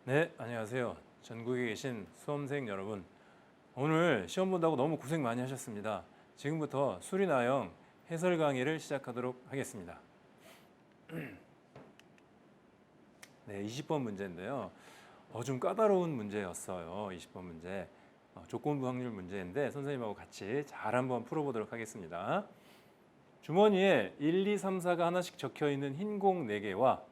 네, 안녕하세요. 전국에 계신 수험생 여러분. 오늘 시험 본다고 너무 고생 많이 하셨습니다. 지금부터 수리나형 해설 강의를 시작하도록 하겠습니다. 네, 20번 문제인데요. 좀 까다로운 문제였어요. 20번 문제. 조건부 확률 문제인데 선생님하고 같이 잘 한번 풀어보도록 하겠습니다. 주머니에 1, 2, 3, 4가 하나씩 적혀 있는 흰 공 4개와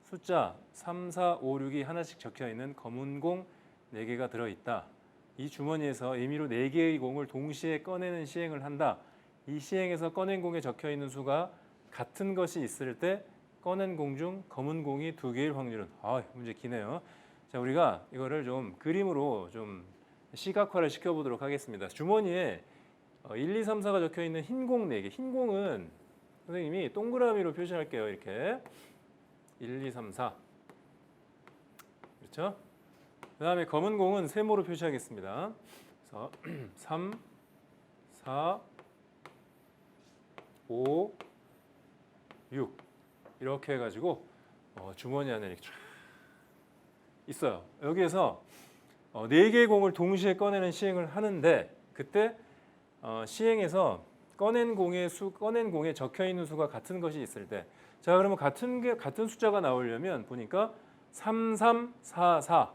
숫자 3, 4, 5, 6이 하나씩 적혀 있는 검은 공 4개가 들어있다. 이 주머니에서 임의로 4개의 공을 동시에 꺼내는 시행을 한다. 이 시행에서 꺼낸 공에 적혀 있는 수가 같은 것이 있을 때 꺼낸 공 중 검은 공이 2개일 확률은? 문제 기네요. 자, 우리가 이거를 좀 그림으로 좀 시각화를 시켜보도록 하겠습니다. 주머니에 1, 2, 3, 4가 적혀 있는 흰 공 4개. 흰 공은 선생님이 동그라미로 표시할게요. 이렇게 1, 2, 3, 4. 그렇죠? 그 다음에 검은 공은 세모로 표시하겠습니다. 그래서 3, 4, 5, 6 이렇게 해가지고 주머니 안에 이렇게 쫙 있어요. 여기에서 4개의 공을 동시에 꺼내는 시행을 하는데 그때 시행에서 꺼낸 공의 꺼낸 공에 적혀 있는 수가 같은 것이 있을 때, 자 그러면 같은 숫자가 나오려면 보니까 3, 3, 4, 4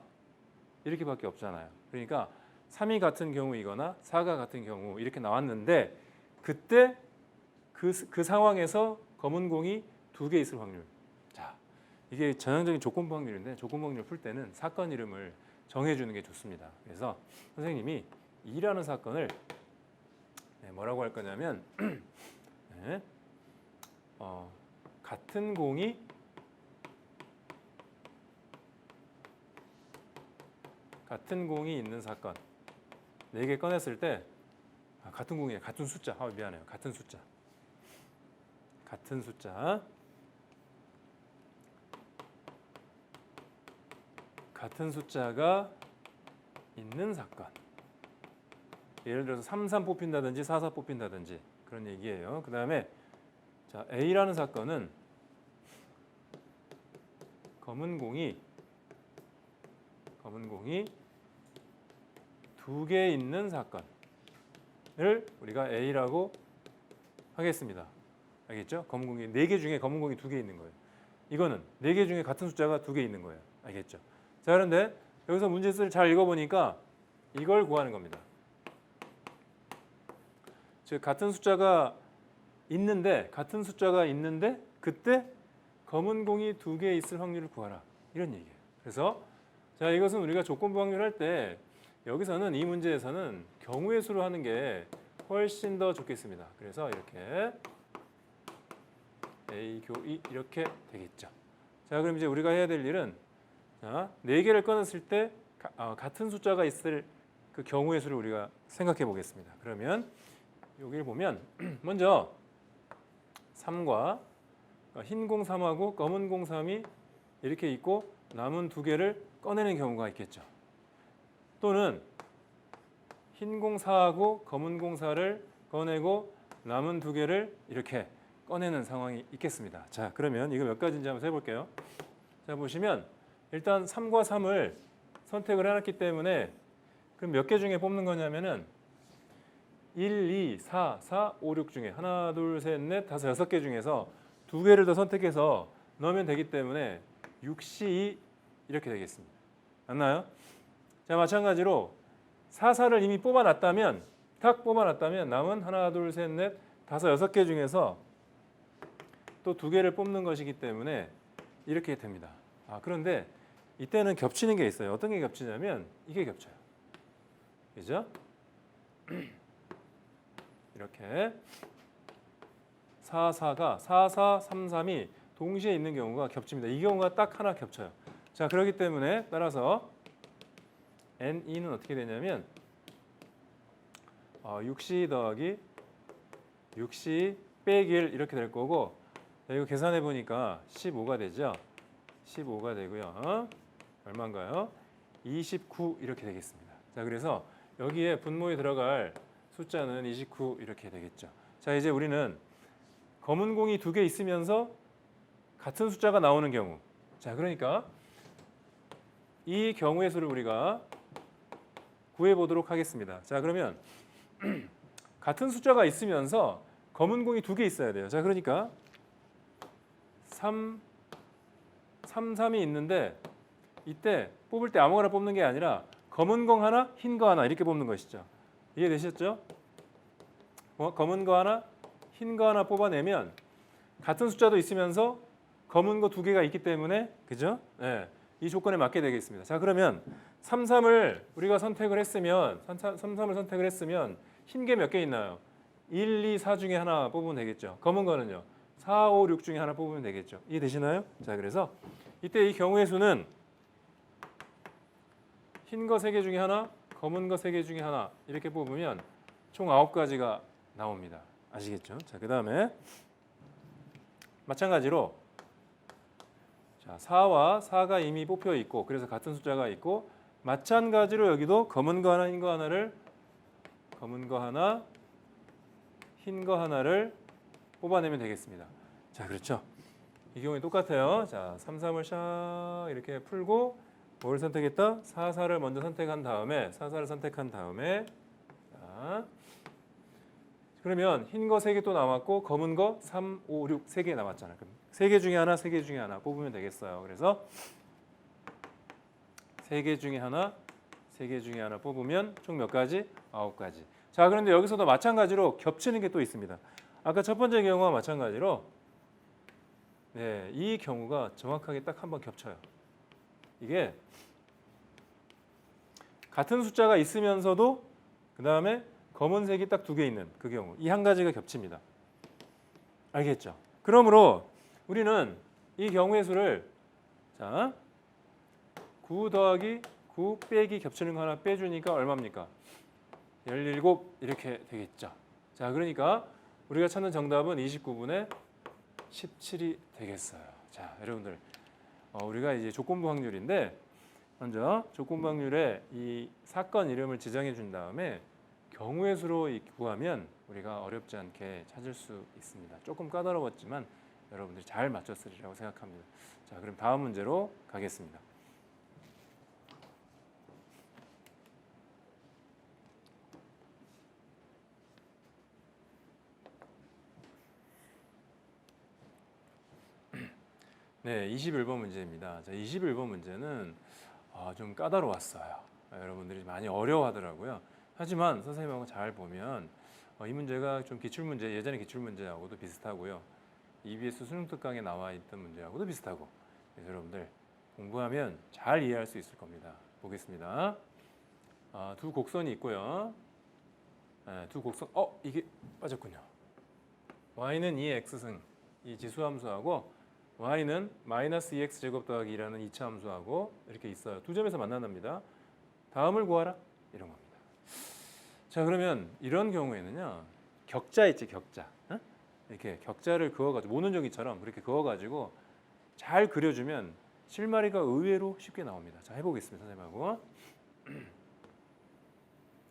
이렇게밖에 없잖아요. 그러니까 3이 같은 경우이거나 4가 같은 경우 이렇게 나왔는데 그때 그 상황에서 검은 공이 2개 있을 확률. 자, 이게 전형적인 조건부 확률인데 조건부 확률 풀 때는 사건 이름을 정해주는 게 좋습니다. 그래서 선생님이 2라는 사건을 뭐라고 할 거냐면 네, 같은 공이 있는 사건 4개 꺼냈을 때 같은 공이에요. 같은 숫자. 미안해요. 같은 숫자가 있는 사건. 예를 들어서 3, 3 뽑힌다든지 4, 4 뽑힌다든지 그런 얘기예요. 그 다음에 자 A라는 사건은 검은 공이 2개 있는 사건을 우리가 A라고 하겠습니다. 알겠죠? 검은 공이 4개 중에 검은 공이 2개 있는 거예요. 이거는 4개 중에 같은 숫자가 2개 있는 거예요. 알겠죠? 자 그런데 여기서 문제를 잘 읽어보니까 이걸 구하는 겁니다. 즉 같은 숫자가 있는데 그때 검은 공이 2개 있을 확률을 구하라. 이런 얘기예요. 그래서 자 이것은 우리가 조건부 확률 할 때 여기서는 이 문제에서는 경우의 수로 하는 게 훨씬 더 좋겠습니다. 그래서 이렇게 A 교 2 이렇게 되겠죠. 자 그럼 이제 우리가 해야 될 일은 자, 4개를 꺼냈을 때 같은 숫자가 있을 그 경우의 수를 우리가 생각해 보겠습니다. 그러면 여기를 보면 먼저 3과 흰 공 3하고 검은 공 3이 이렇게 있고 남은 2개를 꺼내는 경우가 있겠죠. 또는 흰 공 4하고 검은 공 4를 꺼내고 남은 2개를 이렇게 꺼내는 상황이 있겠습니다. 자, 그러면 이거 몇 가지인지 한번 해볼게요. 자, 보시면 일단 3과 3을 선택을 해놨기 때문에 그럼 몇 개 중에 뽑는 거냐면은 1, 2, 4, 4, 5, 6 중에 하나, 둘, 셋, 넷, 다섯, 6개 중에서 2개를 더 선택해서 넣으면 되기 때문에 6C2 이렇게 되겠습니다. 맞나요? 자, 마찬가지로 4, 4를 이미 뽑아놨다면 남은 하나, 둘, 셋, 넷, 다섯, 6개 중에서 또 2개를 뽑는 것이기 때문에 이렇게 됩니다. 그런데 이때는 겹치는 게 있어요. 어떤 게 겹치냐면 이게 겹쳐요. 그죠? 이렇게 4, 4가 4, 4, 3, 3이 동시에 있는 경우가 겹칩니다. 이 경우가 딱 하나 겹쳐요. 자, 그렇기 때문에 따라서 N2는 어떻게 되냐면 6C 더하기 6C 빼기 1 이렇게 될 거고, 자, 이거 계산해 보니까 15가 되죠. 15가 되고요. 얼마인가요? 29 이렇게 되겠습니다. 자, 그래서 여기에 분모에 들어갈 숫자는 29 이렇게 되겠죠. 자, 이제 우리는 검은 공이 2개 있으면서 같은 숫자가 나오는 경우. 자, 그러니까 이 경우의 수를 우리가 구해보도록 하겠습니다. 자, 그러면 같은 숫자가 있으면서 검은 공이 두 개 있어야 돼요. 자, 그러니까 3, 3이 있는데 이때 뽑을 때 아무거나 뽑는 게 아니라 검은 공 하나, 흰 거 하나 이렇게 뽑는 것이죠. 이해되셨죠? 검은 거 하나, 흰 거 하나 뽑아내면 같은 숫자도 있으면서 검은 거 두 개가 있기 때문에 그죠? 네, 이 조건에 맞게 되겠습니다. 자, 그러면 33을 우리가 선택을 했으면 33을 선택을 했으면 흰 게 몇 개 있나요? 1, 2, 4 중에 하나 뽑으면 되겠죠. 검은 거는요. 4, 5, 6 중에 하나 뽑으면 되겠죠. 이해되시나요? 자, 그래서 이때 이 경우의 수는 흰 거 3개 중에 하나, 검은 거 3개 중에 하나 이렇게 뽑으면 총 9가지가 나옵니다. 아시겠죠? 자, 그다음에 마찬가지로 자, 4와 4가 이미 뽑혀 있고 그래서 같은 숫자가 있고 마찬가지로 여기도 검은 거 하나, 흰 거 하나를 검은 거 하나, 흰 거 하나를 뽑아내면 되겠습니다. 자, 그렇죠? 이 경우에 똑같아요. 자, 3, 3을 샥 이렇게 풀고 뭘 선택했다? 4, 4를 먼저 선택한 다음에 4, 4를 선택한 다음에 자, 그러면 흰 거 3개 또 남았고 검은 거 3, 5, 6 3개 남았잖아요. 그럼 3개 중에 하나, 3개 중에 하나 뽑으면 되겠어요. 그래서 3개 중에 하나, 3개 중에 하나 뽑으면 총 몇 가지? 9가지. 자, 그런데 여기서도 마찬가지로 겹치는 게 또 있습니다. 아까 첫 번째 경우와 마찬가지로 네, 이 경우가 정확하게 딱 한 번 겹쳐요. 이게 같은 숫자가 있으면서도 그 다음에 검은색이 딱 2개 있는 그 경우 이 한 가지가 겹칩니다. 알겠죠? 그러므로 우리는 이 경우의 수를 자 9 더하기 9 빼기 겹치는 거 하나 빼주니까 얼마입니까? 17 이렇게 되겠죠. 자, 그러니까 우리가 찾는 정답은 29분의 17이 되겠어요. 자, 여러분들 우리가 이제 조건부 확률인데 먼저 조건부 확률에 이 사건 이름을 지정해 준 다음에 경우의 수로 구하면 우리가 어렵지 않게 찾을 수 있습니다. 조금 까다로웠지만 여러분들이 잘 맞췄으리라고 생각합니다. 자, 그럼 다음 문제로 가겠습니다. 네, 21번 문제입니다. 자, 21번 문제는 좀 까다로웠어요. 여러분들이 많이 어려워하더라고요. 하지만 선생님하고 잘 보면 이 문제가 좀 기출문제, 예전에 기출문제하고도 비슷하고요. EBS 수능 특강에 나와 있던 문제하고도 비슷하고 그래서 여러분들 공부하면 잘 이해할 수 있을 겁니다. 보겠습니다. 두 곡선이 있고요. 네, 두 곡선, 이게 빠졌군요. y는 2x승, 이 지수함수하고 y는 마이너스 2x 제곱 더하기 2라는 2차 함수하고 이렇게 있어요. 두 점에서 만난답니다. 다음을 구하라 이런 겁니다. 자, 그러면 이런 경우에는요. 격자 있지, 격자. 이렇게 격자를 그어가지고 모눈정이처럼 그렇게 그어가지고 잘 그려주면 실마리가 의외로 쉽게 나옵니다. 자, 해보겠습니다. 선생님하고.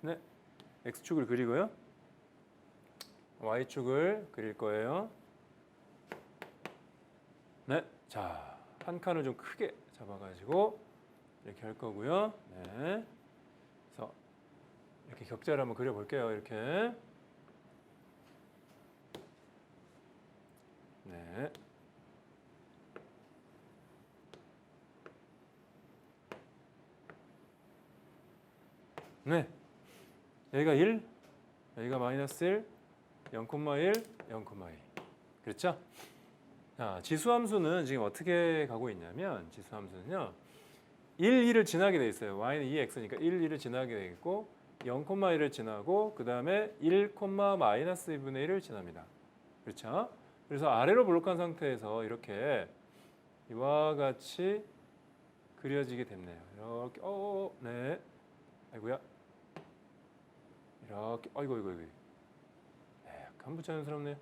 네, x축을 그리고요. y축을 그릴 거예요. 네, 자, 한 칸을 좀 크게 잡아가지고 이렇게 할 거고요. 네, 그래서 이렇게 격자를 한번 그려볼게요. 이렇게. 네. 네. 여기가 1, 여기가 마이너스 1, 0,1, 0,2. 그렇죠? 자, 지수함수는 지금 어떻게 가고 있냐면 지수함수는요. 1, 2를 지나게 돼 있어요. y는 2x니까 1, 2를 지나게 되겠고 0,1을 지나고 그 다음에 1, 마이너스 2분의 1을 지납니다. 그렇죠? 그래서 아래로 블록한 상태에서 이렇게 이와 같이 그려지게 됐네요. 이렇게 네. 아이고야. 이렇게 아이고. 네, 약간 부자연스럽네요.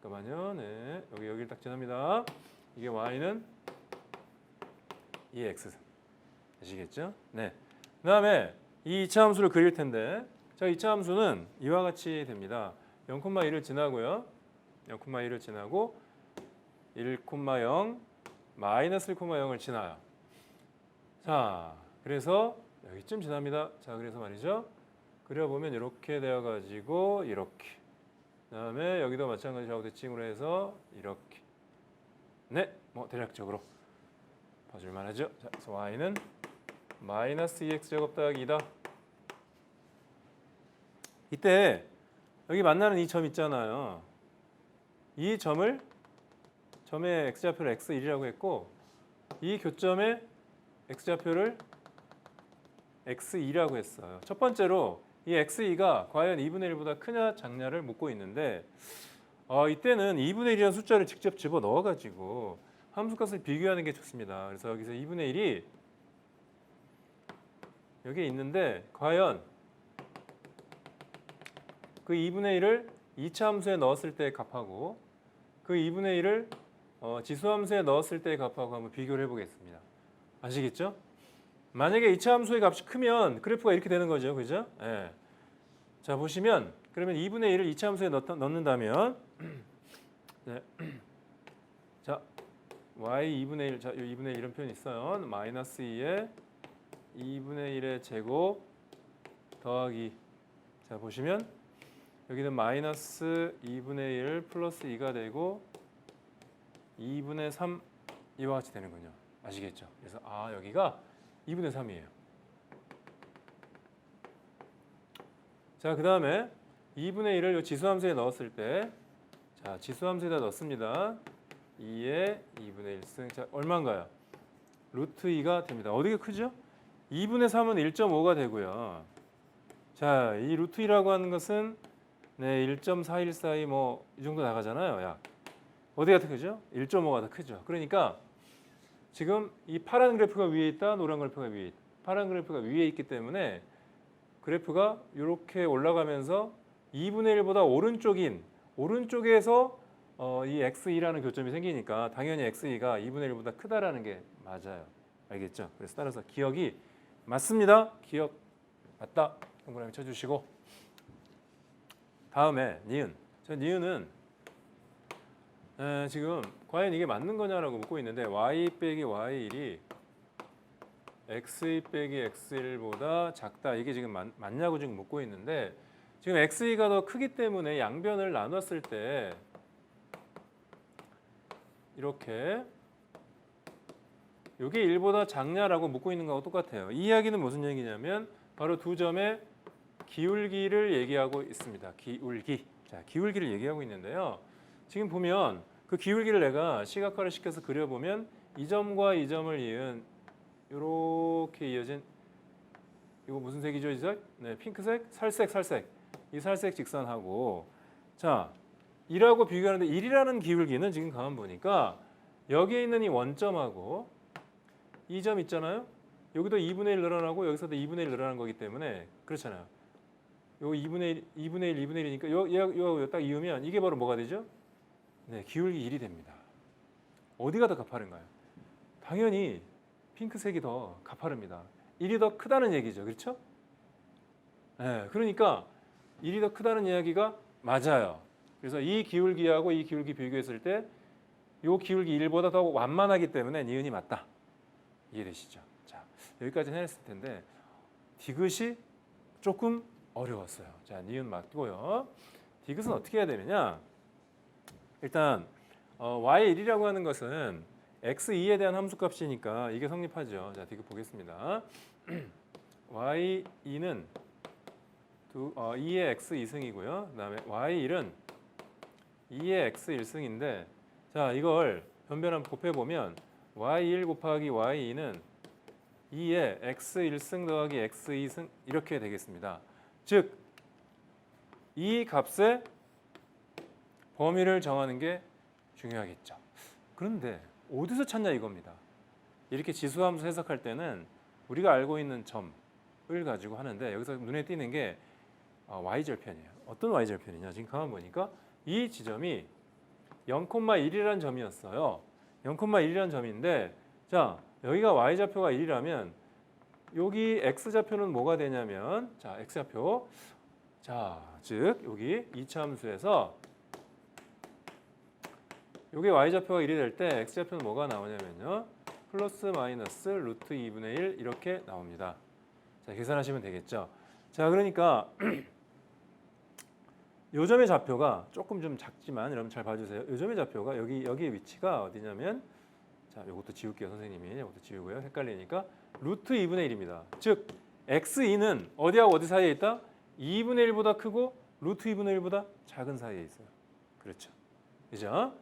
잠깐만요. 네. 여기를 딱 지납니다. 이게 y는 2x. 아시겠죠? 네. 그다음에 이 2차 함수를 그릴 텐데 자, 2차 함수는 이와 같이 됩니다. 0,1을 지나고요. 0,1을 지나고 1,0 마이너스 1,0을 지나요. 자, 그래서 여기쯤 지납니다. 자, 그래서 말이죠. 그려보면 이렇게 되어가지고 이렇게. 그다음에 여기도 마찬가지로 좌우 대칭으로 해서 이렇게. 네, 뭐 대략적으로 봐줄만 하죠. 자, 그래서 y는 마이너스 2x 제곱 더하기 2다. 이때 여기 만나는 이 점 있잖아요. 이 점의 x좌표를 x1이라고 했고 이 교점의 x좌표를 x2라고 했어요. 첫 번째로 이 x2가 과연 2분의 1보다 크냐 작냐를 묻고 있는데 이때는 2분의 1이라는 숫자를 직접 집어넣어가지고 함수값을 비교하는 게 좋습니다. 그래서 여기서 2분의 1이 여기 있는데 과연 그 2분의 1을 2차 함수에 넣었을 때의 값하고 그 2분의 1을 지수함수에 넣었을 때의 값하고 한번 비교를 해보겠습니다. 아시겠죠? 만약에 2차 함수의 값이 크면 그래프가 이렇게 되는 거죠. 그죠? 예. 자, 보시면 그러면 2분의 1을 2차 함수에 넣는다면 네. 자, y 2분의 1, 자, 2분의 1 이런 표현이 있어요. 마이너스 2에 2분의 1의 제곱 더하기. 자, 보시면 여기는 마이너스 2분의 1 플러스 2가 되고 2분의 3 이와 같이 되는군요. 아시겠죠? 그래서 여기가 2분의 3이에요. 자, 그 다음에 2분의 1을 이 지수함수에 넣었을 때, 자, 지수함수에다 넣습니다. 2에 2분의 1승. 자, 얼마인가요? 루트 2가 됩니다. 어디가 크죠? 2분의 3은 1.5가 되고요. 자, 이 루트 2라고 하는 것은 네, 1.414이 뭐 이 정도 나가잖아요. 약. 어디가 더 크죠? 1.5가 더 크죠. 그러니까 지금 이 파란 그래프가 위에 있다, 노란 그래프가 위에 있다. 파란 그래프가 위에 있기 때문에 그래프가 이렇게 올라가면서 2분의 1보다 오른쪽에서 이 x2라는 교점이 생기니까 당연히 x2가 2분의 1보다 크다라는 게 맞아요. 알겠죠? 그래서 따라서 기억이 맞습니다. 기억 맞다. 동그라미 쳐주시고 다음에 니은. 저 니은은 지금 과연 이게 맞는 거냐라고 묻고 있는데 y 빼기 y1이 x2 빼기 x1보다 작다. 이게 지금 맞냐고 지금 묻고 있는데 지금 x2가 더 크기 때문에 양변을 나눴을 때 이렇게 이게 1보다 작냐라고 묻고 있는 거하고 똑같아요. 이 이야기는 무슨 얘기냐면 바로 두 점의 기울기를 얘기하고 있습니다. 기울기. 자, 기울기를 얘기하고 있는데요. 지금 보면 그 기울기를 내가 시각화를 시켜서 그려보면 이 점과 이 점을 이은 이렇게 이어진 이거 무슨 색이죠, 이 색? 네, 핑크색, 살색. 이 살색 직선하고 자, 1하고 비교하는데 1이라는 기울기는 지금 가만 보니까 여기에 있는 이 원점하고 이 점 있잖아요. 여기도 2분의 1 늘어나고 여기서도 2분의 1 늘어난 거기 때문에 그렇잖아요. 요 2분의 1이니까 요 딱 이으면 이게 바로 뭐가 되죠? 네, 기울기 1이 됩니다. 어디가 더 가파른가요? 당연히 핑크색이 더 가파릅니다. 1이 더 크다는 얘기죠. 그렇죠? 네, 그러니까 1이 더 크다는 이야기가 맞아요. 그래서 이 기울기하고 이 기울기 비교했을 때 이 기울기 1보다 더 완만하기 때문에 니은이 맞다. 이해되시죠? 자, 여기까지는 했을 텐데 디귿이 조금 어려웠어요. 자, 니은 맞고요. 디귿은 어떻게 해야 되느냐? 일단 y1이라고 하는 것은 x2에 대한 함수값이니까 이게 성립하죠. 자, 디귿 보겠습니다. y2는 2의 x 2승이고요. 그다음에 y1은 2의 x 1승인데 자, 이걸 변변 한번 곱해 보면 y1 곱하기 y2는 2의 x 1승 더하기 x 2승 이렇게 되겠습니다. 즉 이 값의 범위를 정하는 게 중요하겠죠. 그런데 어디서 찾냐 이겁니다. 이렇게 지수함수 해석할 때는 우리가 알고 있는 점을 가지고 하는데 여기서 눈에 띄는 게 y절편이에요. 어떤 y절편이냐? 지금 가만 보니까 이 지점이 0,1이라는 점이었어요. 0,1이라는 점인데 자, 여기가 y좌표가 1이라면 여기 x좌표는 뭐가 되냐면 자, x좌표 자, 즉 여기 2차 함수에서 여기 y좌표가 1이 될 때 x좌표는 뭐가 나오냐면요. 플러스 마이너스 루트 2분의 1 이렇게 나옵니다. 자, 계산하시면 되겠죠. 자, 그러니까 요점의 좌표가 조금 좀 작지만 여러분 잘 봐주세요. 요점의 좌표가 여기의 위치가 어디냐면, 자, 요것도 지울게요 선생님이. 요것도 지우고요. 헷갈리니까 루트 2분의 1입니다. 즉 x2는 어디하고 어디 사이에 있다? 2분의 1보다 크고 루트 2분의 1보다 작은 사이에 있어요. 그렇죠. 그죠?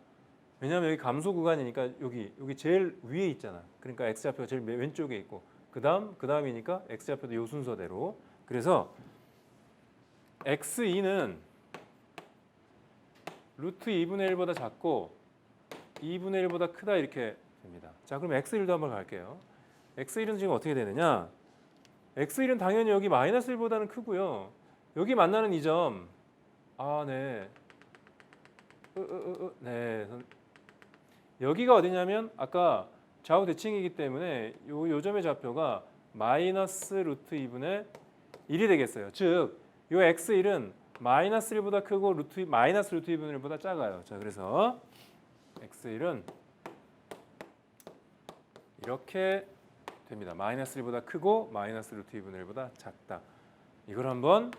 왜냐하면 여기 감소 구간이니까 여기 제일 위에 있잖아. 그러니까 x 좌표가 제일 왼쪽에 있고 그 다음이니까 x 좌표도 요 순서대로. 그래서 x2는 루트 2분의 1보다 작고 2분의 1보다 크다 이렇게 됩니다. 자, 그럼 x1도 한번 갈게요. x1은 지금 어떻게 되느냐? x1은 당연히 여기 마이너스 1보다는 크고요. 여기 만나는 이 점, 네. 네. 여기가 어디냐면 아까 좌우 대칭이기 때문에 요 점의 좌표가 마이너스 루트 2분의 1이 되겠어요. 즉, 요 x1은 마이너스 1보다 크고 마이너스 루트 2분의 1보다 작아요. 자, 그래서 x1은 이렇게 됩니다. 마이너스 1보다 크고 마이너스 루트 2분의 1보다 작다. 이걸 한번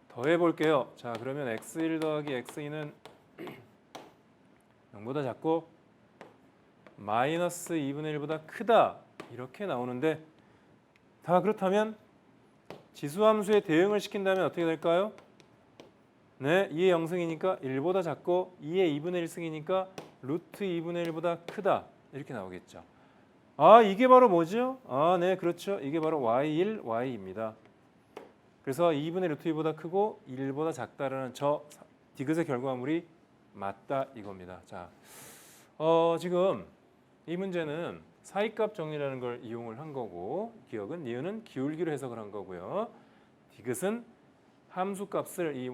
더해 볼게요. 자, 그러면 x1 더하기 x2는 0보다 작고 마이너스 2분의 1보다 크다. 이렇게 나오는데, 다 그렇다면 지수함수에 대응을 시킨다면 어떻게 될까요? 네, 2의 0승이니까 1보다 작고 2의 2분의 1승이니까 루트 2분의 1보다 크다. 이렇게 나오겠죠. 이게 바로 뭐죠? 네, 그렇죠. 이게 바로 y1, y입니다. 그래서 2분의 루트 2보다 크고 1보다 작다라는 저 디귿의 결과물이 맞다 이겁니다. 자, 지금 이 문제는 사이값 정리라는 걸 이용을 한 거고, 기억은 니은은 기울기로 해석을 한 거고요. 디귿은 함수값을 이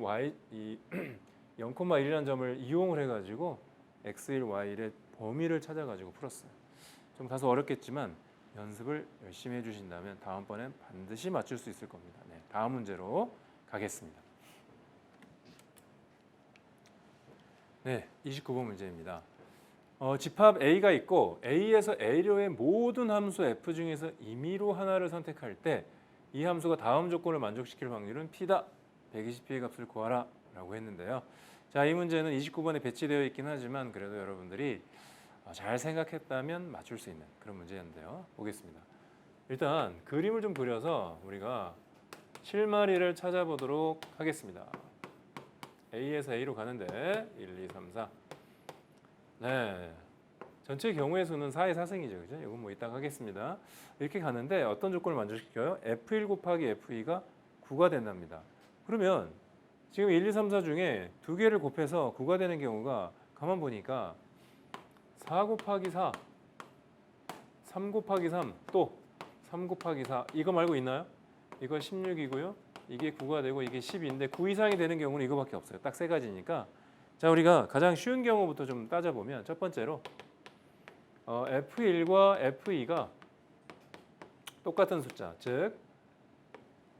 0,1이라는 점을 이용을 해가지고 x1, y1의 범위를 찾아가지고 풀었어요. 좀 다소 어렵겠지만 연습을 열심히 해주신다면 다음번엔 반드시 맞출 수 있을 겁니다. 네, 다음 문제로 가겠습니다. 네, 29번 문제입니다. 집합 A가 있고 A에서 A료의 모든 함수 F 중에서 임의로 하나를 선택할 때 이 함수가 다음 조건을 만족시킬 확률은 P다. 120P의 값을 구하라 라고 했는데요. 자, 이 문제는 29번에 배치되어 있긴 하지만 그래도 여러분들이 잘 생각했다면 맞출 수 있는 그런 문제였는데요. 보겠습니다. 일단 그림을 좀 그려서 우리가 실마리를 찾아보도록 하겠습니다. A에서 A로 가는데 1, 2, 3, 4. 네, 전체 경우의 수는 4의 4승이죠. 그죠? 이건 뭐 이따가 하겠습니다. 이렇게 가는데 어떤 조건을 만족시켜요? F1 곱하기 F2가 9가 된답니다. 그러면 지금 1, 2, 3, 4 중에 두 개를 곱해서 9가 되는 경우가 가만 보니까 4 곱하기 4, 3 곱하기 3, 또 3 곱하기 4 이거 말고 있나요? 이거 16이고요. 이게 9가 되고 이게 10인데 9 이상이 되는 경우는 이거밖에 없어요. 딱 세 가지니까. 자, 우리가 가장 쉬운 경우부터 좀 따져보면 첫 번째로 F1과 F2가 똑같은 숫자, 즉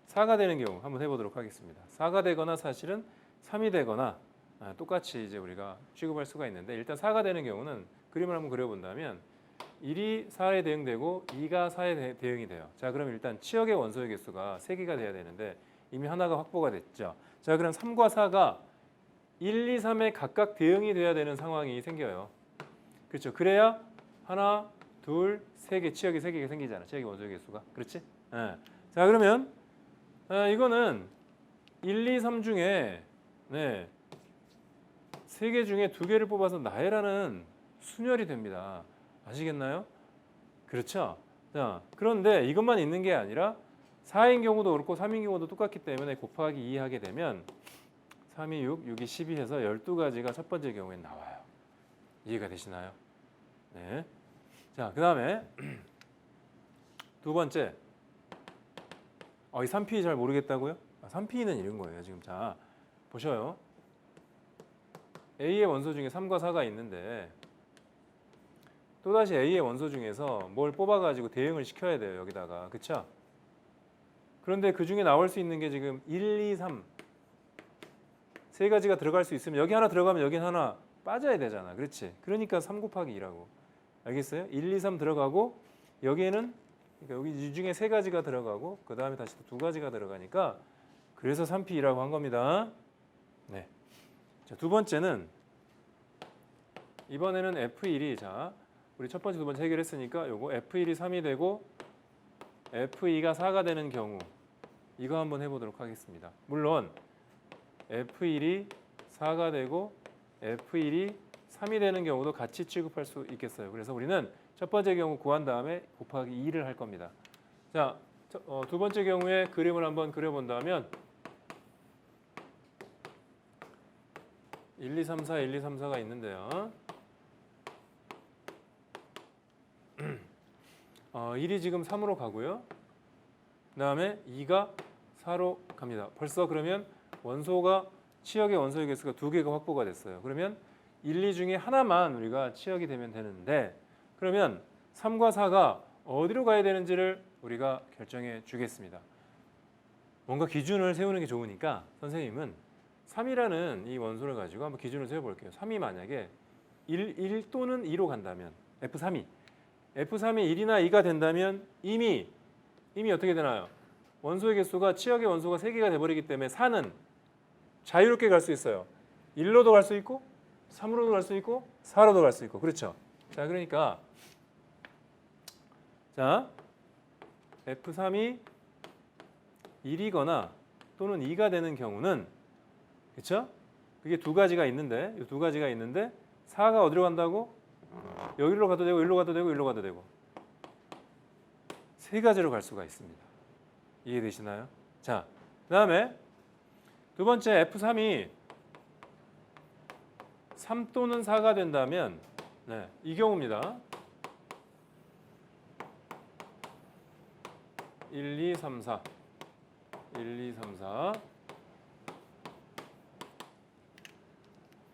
4가 되는 경우 한번 해보도록 하겠습니다. 4가 되거나 사실은 3이 되거나 똑같이 이제 우리가 취급할 수가 있는데, 일단 4가 되는 경우는 그림을 한번 그려본다면 1이 4에 대응되고 2가 4에 대응이 돼요. 자, 그럼 일단 치역의 원소의 개수가 3개가 돼야 되는데 이미 하나가 확보가 됐죠. 자, 그럼 3과 4가 1, 2, 3에 각각 대응이 돼야 되는 상황이 생겨요. 그렇죠. 그래야 하나, 둘, 세 개, 치역이 3개가 생기잖아. 치역의 원소의 개수가. 그렇지? 네. 자, 그러면 이거는 1, 2, 3 중에 네, 3개 중에 2개를 뽑아서 나열하는 순열이 됩니다. 아시겠나요? 그렇죠? 자, 그런데 이것만 있는 게 아니라 4인 경우도 그렇고 3인 경우도 똑같기 때문에 곱하기 2 하게 되면 3이 6, 6이 12 해서 12가지가 첫 번째 경우에 나와요. 이해가 되시나요? 네. 자, 그 다음에 두 번째. 이 3P 잘 모르겠다고요? 3P는 이런 거예요. 지금 자, 보셔요. A의 원소 중에 3과 4가 있는데 또다시 A의 원소 중에서 뭘 뽑아가지고 대응을 시켜야 돼요. 여기다가. 그쵸? 그런데 그 중에 나올 수 있는 게 지금 1, 2, 3 세 가지가 들어갈 수 있으면 여기 하나 들어가면 여기 하나 빠져야 되잖아. 그렇지? 그러니까 3 곱하기 2라고. 알겠어요? 1, 2, 3 들어가고 여기에는 그러니까 여기 이 중에 세 가지가 들어가고 그 다음에 다시 또 두 가지가 들어가니까 그래서 3P라고 한 겁니다. 네. 자, 두 번째는 이번에는 F1이 자 우리 첫 번째 두 번째 해결했으니까 요거 F1이 3이 되고 F2가 4가 되는 경우 이거 한번 해보도록 하겠습니다. 물론 F1이 4가 되고 F1이 3이 되는 경우도 같이 취급할 수 있겠어요. 그래서 우리는 첫 번째 경우 구한 다음에 곱하기 2를 할 겁니다. 자, 두 번째 경우에 그림을 한번 그려본다면 1, 2, 3, 4, 1, 2, 3, 4가 있는데요. 1이 지금 3으로 가고요. 그 다음에 2가 4로 갑니다. 벌써 그러면 원소가 치역의 원소의 개수가 두 개가 확보가 됐어요. 그러면 1, 2 중에 하나만 우리가 치역이 되면 되는데 그러면 3과 4가 어디로 가야 되는지를 우리가 결정해 주겠습니다. 뭔가 기준을 세우는 게 좋으니까 선생님은 3이라는 이 원소를 가지고 한번 기준을 세워볼게요. 3이 만약에 1 또는 2로 간다면 F3이 1이나 2가 된다면 이미 어떻게 되나요? 원소의 개수가 치역의 원소가 3개가 돼버리기 때문에 4는 자유롭게 갈 수 있어요. 1로도 갈 수 있고 3으로도 갈 수 있고 4로도 갈 수 있고 그렇죠? 자 그러니까 자 F3이 1이거나 또는 2가 되는 경우는 그렇죠? 그게 두 가지가 있는데 이 두 가지가 있는데 4가 어디로 간다고? 여기로 가도 되고 일로 가도 되고 일로 가도 되고 세 가지로 갈 수가 있습니다. 이해되시나요? 자, 그다음에 두 번째 F3이 3 또는 4가 된다면 네, 이 경우입니다. 1, 2, 3, 4 1, 2, 3, 4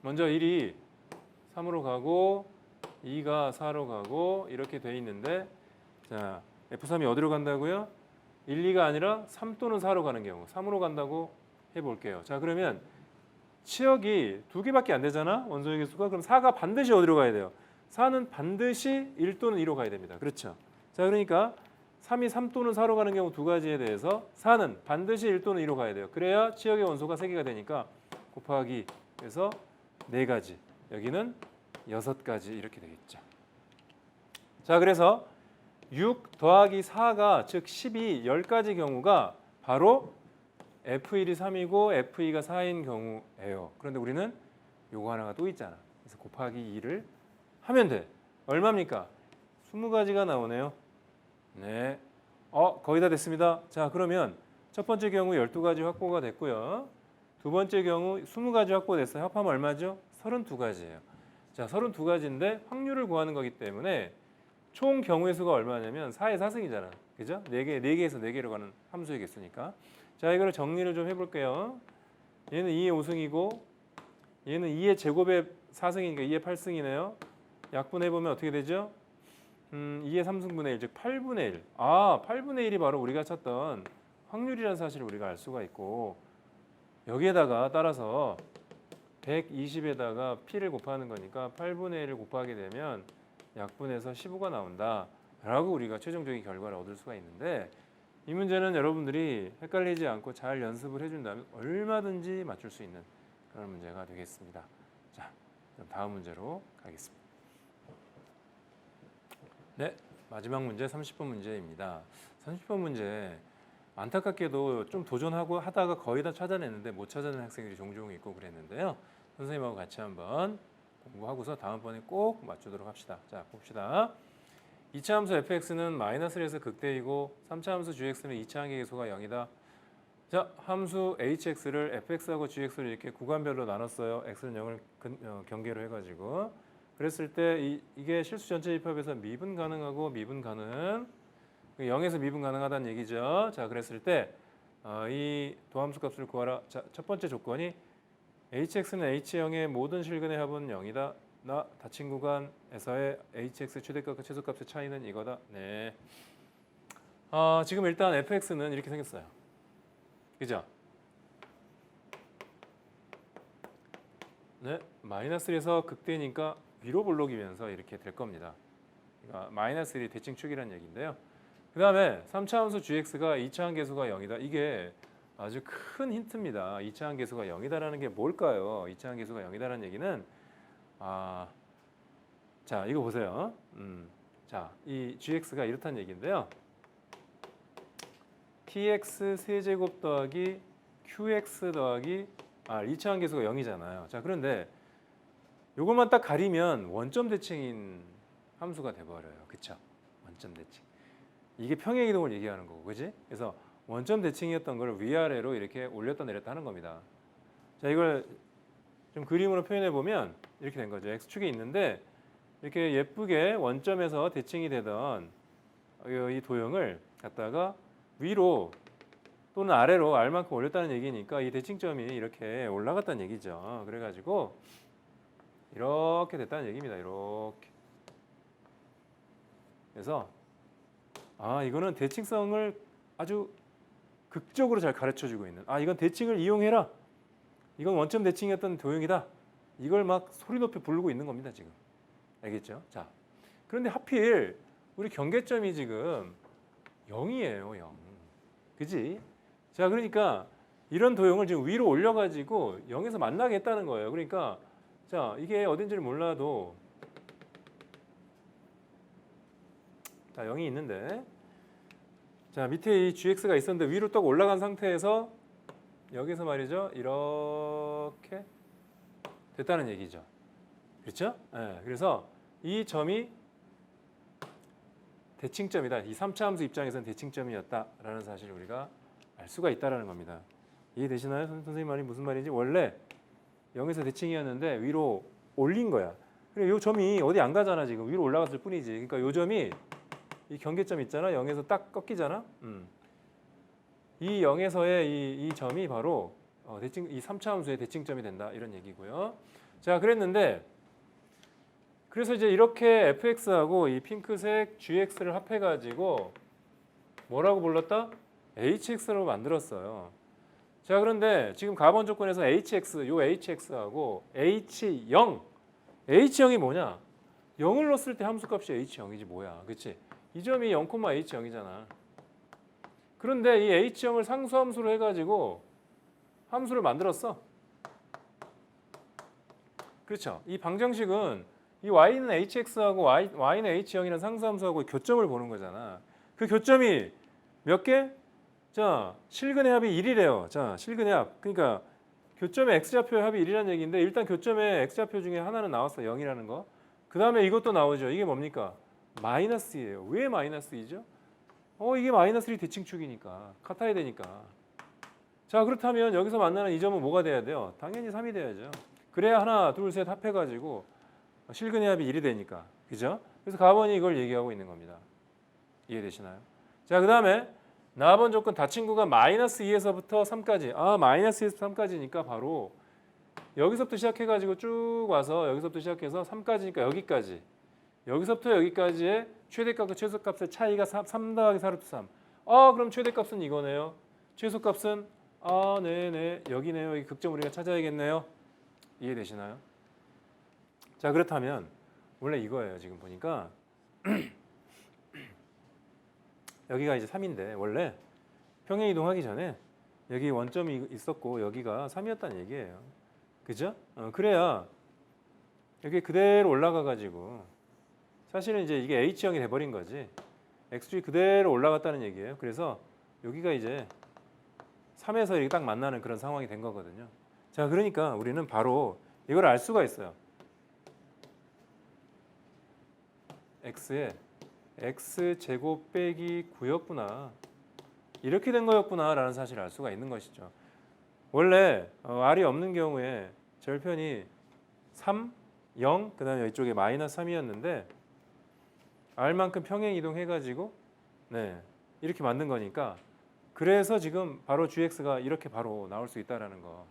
먼저 1이 3으로 가고 2가 4로 가고 이렇게 돼 있는데 자 F3이 어디로 간다고요? 1, 2가 아니라 3 또는 4로 가는 경우 3으로 간다고 해볼게요. 자 그러면 치역이 두 개밖에 안 되잖아 원소의 개수가. 그럼 4가 반드시 어디로 가야 돼요? 4는 반드시 1 또는 2로 가야 됩니다. 그렇죠? 자 그러니까 3이 3 또는 4로 가는 경우 두 가지에 대해서 4는 반드시 1 또는 2로 가야 돼요. 그래야 치역의 원소가 3개가 되니까 곱하기 그래서 4가지 여기는 6가지 이렇게 되겠죠. 자 그래서 6 더하기 4가 즉 12, 10가지 경우가 바로 F1이 3이고 F2가 4인 경우예요. 그런데 우리는 요거 하나가 또 있잖아. 그래서 곱하기 2를 하면 돼. 얼마입니까? 20가지가 나오네요. 네. 거의 다 됐습니다. 자 그러면 첫 번째 경우 12가지 확보가 됐고요. 두 번째 경우 20가지 확보됐어요. 합하면 얼마죠? 32가지예요. 자, 32가지인데 확률을 구하는 거기 때문에 총 경우의 수가 얼마냐면 4의 4승이잖아. 그죠? 4개에서 4개로 가는 함수의 개수니까. 자, 이거를 정리를 좀 해볼게요. 얘는 2의 5승이고 얘는 2의 제곱의 4승이니까 2의 8승이네요. 약분해보면 어떻게 되죠? 2의 3승분의 1, 즉 8분의 1. 8분의 1이 바로 우리가 찾던 확률이라는 사실을 우리가 알 수가 있고 여기에다가 따라서 120에다가 P를 곱하는 거니까 8분의 1을 곱하게 되면 약분해서 15가 나온다 라고 우리가 최종적인 결과를 얻을 수가 있는데 이 문제는 여러분들이 헷갈리지 않고 잘 연습을 해준다면 얼마든지 맞출 수 있는 그런 문제가 되겠습니다. 자, 그럼 다음 문제로 가겠습니다. 네, 마지막 문제 30번 문제입니다. 30번 문제 안타깝게도 좀 도전하고 하다가 거의 다 찾아냈는데 못 찾아낸 학생들이 종종 있고 그랬는데요. 선생님하고 같이 한번 공부하고서 다음번에 꼭 맞추도록 합시다. 자, 봅시다. 2차 함수 fx는 -1에서 극대이고 3차 함수 gx는 2차 항의 계수가 0이다. 자, 함수 hx를 fx하고 gx를 이렇게 구간별로 나눴어요. x는 0을 경계로 해가지고 그랬을 때 이게 실수 전체 집합에서 미분 가능하고 미분 가능 0에서 미분 가능하다는 얘기죠. 자, 그랬을 때 이 도함수 값을 구하라. 자, 첫 번째 조건이 hx는 h0의 모든 실근의 합은 0이다. 나 닫힌 구간에서의 hx 최대값과 최소값의 차이는 이거다. 네. 지금 일단 fx는 이렇게 생겼어요. 그죠? 네, -1에서 극대니까 위로 볼록이면서 이렇게 될 겁니다. 그러니까 마이너스 1이 대칭축이라는 얘기인데요. 그 다음에 3차 함수 gx가 2차 함계수가 0이다. 이게 아주 큰 힌트입니다. 2차 함계수가 0이다라는 게 뭘까요? 2차 함계수가 0이다라는 얘기는 자 이거 보세요. 자, 이 gx가 이렇다는 얘기인데요. tx 세제곱 더하기 qx 더하기 2차 함계수가 0이잖아요. 자, 그런데 이것만 딱 가리면 원점 대칭인 함수가 돼버려요. 그쵸? 원점 대칭. 이게 평행 이동을 얘기하는 거고, 그지? 그래서 원점 대칭이었던 걸 위아래로 이렇게 올렸다 내렸다 하는 겁니다. 자, 이걸 좀 그림으로 표현해 보면 이렇게 된 거죠. x축이 있는데 이렇게 예쁘게 원점에서 대칭이 되던 이 도형을 갖다가 위로 또는 아래로 r만큼 올렸다는 얘기니까 이 대칭점이 이렇게 올라갔다는 얘기죠. 그래가지고 이렇게 됐다는 얘기입니다. 이렇게. 그래서 이거는 대칭성을 아주 극적으로 잘 가르쳐주고 있는. 이건 대칭을 이용해라. 이건 원점 대칭이었던 도형이다. 이걸 막 소리 높여 부르고 있는 겁니다. 지금. 알겠죠? 자, 그런데 하필 우리 경계점이 지금 0이에요. 0. 그지? 자, 그러니까 이런 도형을 지금 위로 올려가지고 0에서 만나게 했다는 거예요. 그러니까 자, 이게 어딘지를 몰라도 자, 0이 있는데 자, 밑에 이 gx가 있었는데 위로 딱 올라간 상태에서 여기서 말이죠. 이렇게 됐다는 얘기죠. 그렇죠? 네, 그래서 이 점이 대칭점이다. 이 3차 함수 입장에서는 대칭점이었다라는 사실을 우리가 알 수가 있다라는 겁니다. 이해되시나요? 선생님 말이 무슨 말인지. 원래 0에서 대칭이었는데 위로 올린 거야. 그리고 이 점이 어디 안 가잖아. 지금 위로 올라갔을 뿐이지. 그러니까 이 점이 이 경계점 있잖아. 0에서 딱 꺾이잖아. 이 0에서의 이 점이 바로 이 3차 함수의 대칭점이 된다. 이런 얘기고요. 자, 그랬는데 그래서 이제 이렇게 fx하고 이 핑크색 gx를 합해가지고 뭐라고 불렀다? hx라고 만들었어요. 자, 그런데 지금 가번 조건에서 hx, 요 hx하고 h0, h0이 뭐냐? 0을 넣었을 때 함수값이 h0이지 뭐야, 그렇지? 이 점이 0,h0이잖아. 그런데 이 h0을 상수함수로 해가지고 함수를 만들었어. 그렇죠? 이 방정식은 이 y는 hx하고 y는 h0이라는 상수함수하고 교점을 보는 거잖아. 그 교점이 몇 개? 자, 실근의 합이 1이래요. 자, 실근의 합. 그러니까 교점의 x좌표의 합이 1이라는 얘기인데 일단 교점의 x좌표 중에 하나는 나왔어. 0이라는 거. 그 다음에 이것도 나오죠. 이게 뭡니까? 마이너스예요. 왜 마이너스이죠? 이게 마이너스 1 대칭축이니까. 같아야 되니까. 자, 그렇다면 여기서 만나는 이 점은 뭐가 돼야 돼요? 당연히 3이 돼야죠. 그래야 하나, 둘, 셋 합해가지고 실근의 합이 1이 되니까. 그죠? 그래서 가번이 이걸 얘기하고 있는 겁니다. 이해되시나요? 자, 그 다음에 나번 조건 닫힌 구간 마이너스 2에서부터 3까지. 마이너스 2에서 3까지니까 바로 여기서부터 시작해가지고 쭉 와서 여기서부터 시작해서 3까지니까 여기까지. 여기서부터 여기까지의 최대값과 최소값의 차이가 3 더하기 4루트 3. 그럼 최대값은 이거네요. 최소값은 네네 여기네요. 여기 극점 우리가 찾아야겠네요. 이해되시나요? 자, 그렇다면 원래 이거예요. 지금 보니까 여기가 이제 3인데 원래 평행 이동하기 전에 여기 원점이 있었고 여기가 3이었다는 얘기예요. 그죠? 그래야 여기 그대로 올라가 가지고 사실은 이제 이게 H형이 돼버린 거지. X축이 그대로 올라갔다는 얘기예요. 그래서 여기가 이제 3에서 이렇게 딱 만나는 그런 상황이 된 거거든요. 자, 그러니까 우리는 바로 이걸 알 수가 있어요. X에 X제곱 빼기 9였구나. 이렇게 된 거였구나 라는 사실을 알 수가 있는 것이죠. 원래 R이 없는 경우에 절편이 3, 0, 그 다음에 이쪽에 마이너스 3이었는데 R만큼 평행 이동해가지고 이렇게 만든 거니까 그래서 지금 바로 GX가 이렇게 바로 나올 수 있다라는 거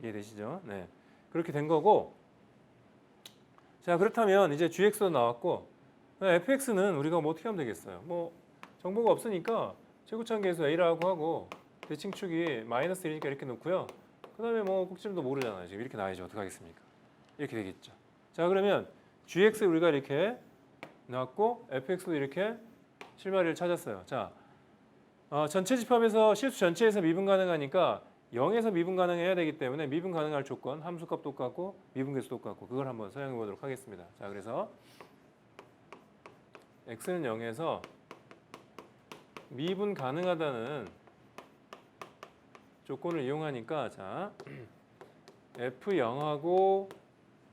이해되시죠? 네, 그렇게 된 거고. 자, 그렇다면 이제 GX도 나왔고 fx는 우리가 뭐 어떻게 하면 되겠어요? 뭐 정보가 없으니까 최고차함계수 a라고 하고 대칭축이 마이너스 1이니까 이렇게 놓고요. 그 다음에 뭐 꼭지점도 모르잖아요. 지금 이렇게 나와야지 어떡하겠습니까? 이렇게 되겠죠. 자, 그러면 gx 우리가 이렇게 나왔고 fx도 이렇게 실마리를 찾았어요. 자, 전체 집합에서 실수 전체에서 미분 가능하니까 0에서 미분 가능해야 되기 때문에 미분 가능할 조건 함수값 똑같고 미분계수 똑같고 그걸 한번 사용해 보도록 하겠습니다. 자, 그래서 x는 0에서 미분 가능하다는 조건을 이용하니까 자 f0하고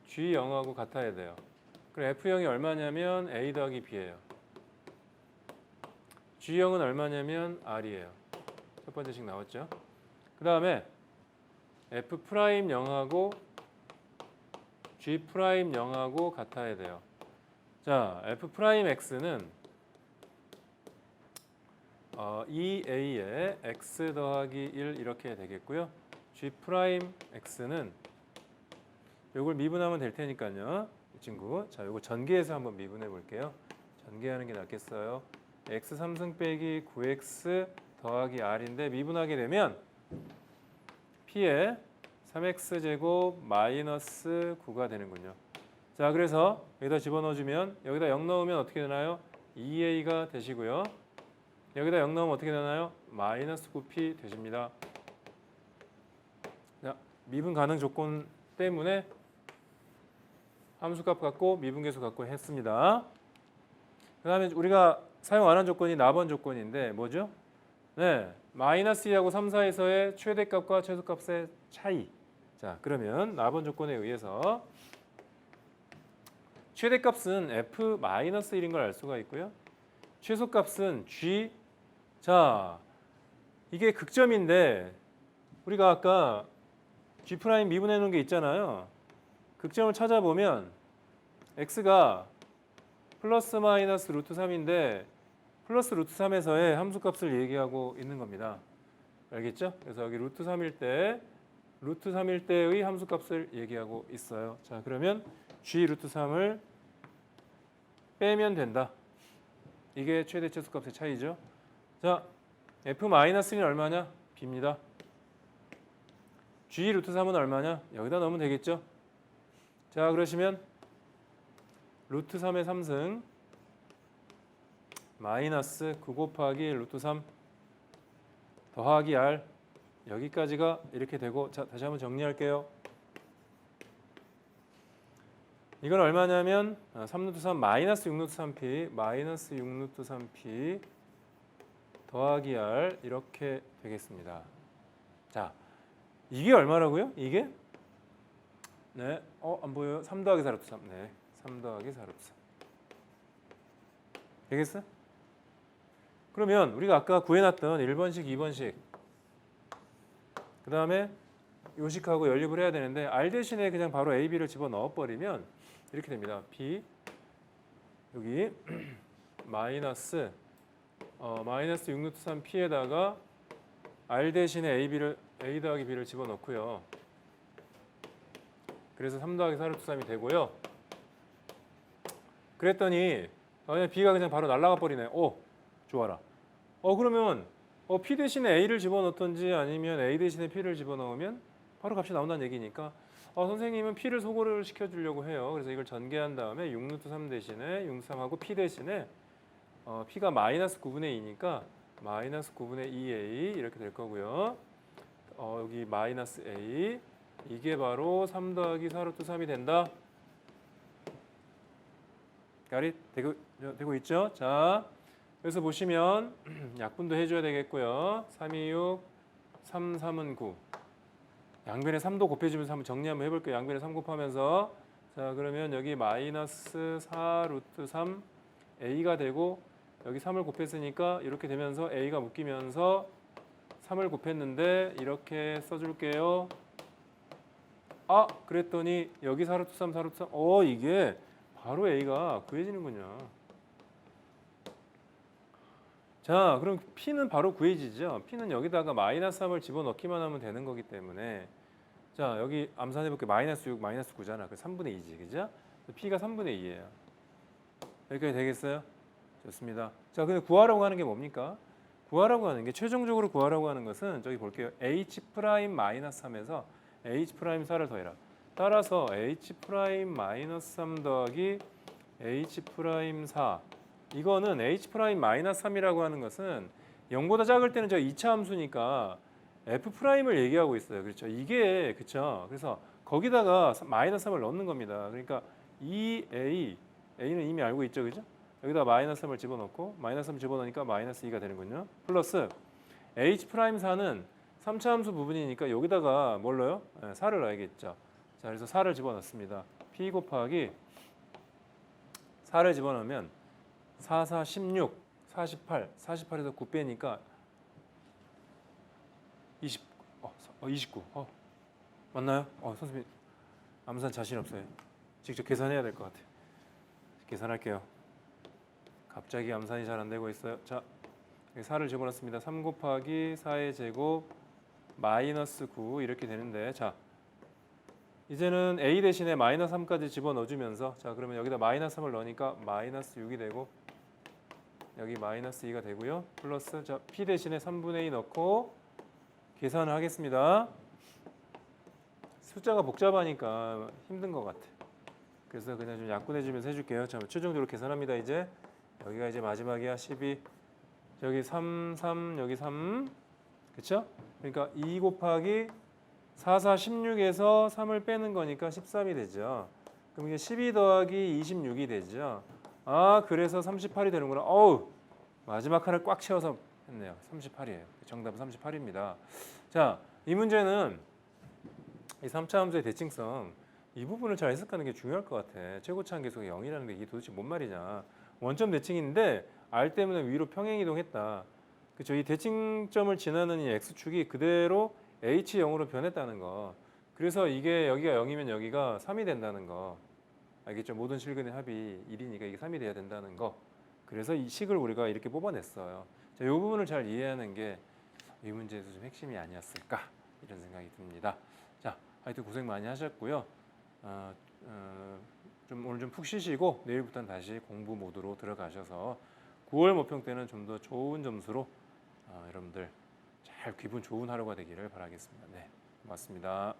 g0하고 같아야 돼요. 그럼 f0이 얼마냐면 a 더하기 b예요. g0은 얼마냐면 r이에요. 첫 번째식 나왔죠. 그 다음에 f'0하고 g'0하고 같아야 돼요. 자, f'x는 2a에 x 더하기 1 이렇게 되겠고요. g'x는 이걸 미분하면 될 테니까요. 이 친구. 자, 이거 전개해서 한번 미분해 볼게요. 전개하는 게 낫겠어요. x 3승 빼기 9x 더하기 r인데 미분하게 되면 p에 3x 제곱 마이너스 9가 되는군요. 자, 그래서 여기다 집어넣어주면 여기다 0 넣으면 어떻게 되나요? 2a가 되시고요. 여기다 0 넣으면 어떻게 되나요? 마이너스 9p 되십니다. 자, 미분 가능 조건 때문에 함수값 갖고 미분계수 갖고 했습니다. 그 다음에 우리가 사용 안 한 조건이 나번 조건인데 뭐죠? 네, 마이너스 2하고 3, 4에서의 최대값과 최소값의 차이. 자, 그러면 나번 조건에 의해서 최대값은 f-1인 걸 알 수가 있고요. 최소값은 g. 자, 이게 극점인데 우리가 아까 g' 미분해 놓은 게 있잖아요. 극점을 찾아보면 x가 플러스 마이너스 루트 3인데 플러스 루트 3에서의 함수값을 얘기하고 있는 겁니다. 알겠죠? 그래서 여기 루트 3일 때 루트 3일 때의 함수값을 얘기하고 있어요. 자, 그러면 g 루트 3을 빼면 된다. 이게 최대 최소값의 차이죠. 자, f-는 얼마냐? b입니다. g 루트 3은 얼마냐? 여기다 넣으면 되겠죠. 자, 그러시면 루트 3의 3승 마이너스 9 곱하기 루트 3 더하기 r 여기까지가 이렇게 되고, 자, 다시 한번 정리할게요. 이건 얼마냐면 3루트 3 마이너스 6루트 3p 마이너스 6루트 3p 더하기 r 이렇게 되겠습니다. 자, 이게 얼마라고요? 이게? 네, 안 보여요? 3 더하기 4루트 3. 네, 3 더하기 4루트 3. 되겠어? 그러면 우리가 아까 구해놨던 1번식, 2번식 그 다음에 요식하고 연립을 해야 되는데 r 대신에 그냥 바로 a, b를 집어넣어 버리면 이렇게 됩니다. b 여기 마이너스 6루트 3p에다가 r 대신에 a 더하기 b를 집어넣고요. 그래서 3 더하기 4루트 3이 되고요. 그랬더니 b가 그냥 바로 날아가 버리네. 오, 좋아라. 그러면 p 대신에 a를 집어넣던지 아니면 a 대신에 p를 집어넣으면 바로 값이 나온다는 얘기니까 선생님은 p를 소거를 시켜주려고 해요. 그래서 이걸 전개한 다음에 6루트 3 대신에 6,3하고 p 대신에 p가 마이너스 9분의 2니까 마이너스 9분의 2a 이렇게 될 거고요. 여기 마이너스 a 이게 바로 3 더하기 4루트 3이 된다. 가리 되고 있죠? 자, 그래서 보시면 약분도 해줘야 되겠고요. 3, 2, 6, 3, 3은 9. 양변에 3도 곱해주면서 한번 정리 한번 해볼게요. 양변에 3 곱하면서 자, 그러면 여기 마이너스 4 루트 3 a가 되고 여기 3을 곱했으니까 이렇게 되면서 a가 묶이면서 3을 곱했는데 이렇게 써줄게요. 그랬더니 여기 4 루트 3, 4 루트 3 이게 바로 a가 구해지는군요. 자, 그럼 p는 바로 구해지죠. p는 여기다가 마이너스 3을 집어넣기만 하면 되는 거기 때문에 자, 여기 암산해볼게요. 마이너스 6, 마이너스 9잖아. 그 3분의 2지, 그죠? p가 3분의 2예요. 여기까지 되겠어요? 좋습니다. 자, 근데 구하라고 하는 게 뭡니까? 구하라고 하는 게 최종적으로 구하라고 하는 것은 저기 볼게요. h 프라임 마이너스 3에서 h 프라임 4를 더해라. 따라서 h 프라임 마이너스 3 더하기 H'4 이거는 H'-3이라고 하는 것은 0보다 작을 때는 저 2차 함수니까 F'을 얘기하고 있어요. 그렇죠? 이게 그렇죠. 그래서 거기다가 -3을 넣는 겁니다. 그러니까 2A A는 이미 알고 있죠. 그죠? 여기다 -3을 집어넣고 -3 집어넣으니까 -2가 되는군요. 플러스 H'4는 3차 함수 부분이니까 여기다가 뭘 넣어요? 4를 넣어야겠죠. 자, 그래서 4를 집어넣습니다. P 곱하기 4를 집어넣으면 4, 4, 16, 48, 48에서 9 빼니까 29. 맞나요? 선생님 암산 자신 없어요. 직접 계산해야 될 것 같아요. 계산할게요. 갑자기 암산이 잘 안 되고 있어요. 자, 4를 집어넣습니다. 3 곱하기 4의 제곱 마이너스 9 이렇게 되는데 자 이제는 A 대신에 -3까지 집어넣어주면서 자 그러면 여기다 -3을 넣으니까 -6이 되고 여기 -2가 되고요. 플러스 자 P 대신에 3분의 2 넣고 계산을 하겠습니다. 숫자가 복잡하니까 힘든 것 같아. 그래서 그냥 좀 약분해주면서 해줄게요. 자, 최종적으로 계산합니다. 이제 여기가 이제 마지막이야. 12 여기 3, 3 여기 3 그쵸? 그러니까 2 곱하기 4, 4, 16에서 3을 빼는 거니까 13이 되죠. 그럼 이게 12 더하기 26이 되죠. 아 그래서 38이 되는구나. 어우 마지막 하나를 꽉 채워서 했네요. 38이에요. 정답은 38입니다. 자, 이 문제는 이 3차 함수의 대칭성 이 부분을 잘 해석하는 게 중요할 것 같아. 최고차 한계수가 0이라는 게 이게 도대체 뭔 말이냐. 원점 대칭인데 R 때문에 위로 평행이동했다. 그렇죠. 이 대칭점을 지나는 이 x축이 그대로 h0으로 변했다는 거. 그래서 이게 여기가 0이면 여기가 3이 된다는 거. 알겠죠? 모든 실근의 합이 1이니까 이게 3이 돼야 된다는 거. 그래서 이 식을 우리가 이렇게 뽑아냈어요. 자, 이 부분을 잘 이해하는 게 이 문제에서 좀 핵심이 아니었을까 이런 생각이 듭니다. 자, 하여튼 고생 많이 하셨고요. 오늘 좀 푹 쉬시고 내일부터는 다시 공부 모드로 들어가셔서 9월 모평 때는 좀 더 좋은 점수로 여러분들 잘 기분 좋은 하루가 되기를 바라겠습니다. 네, 고맙습니다.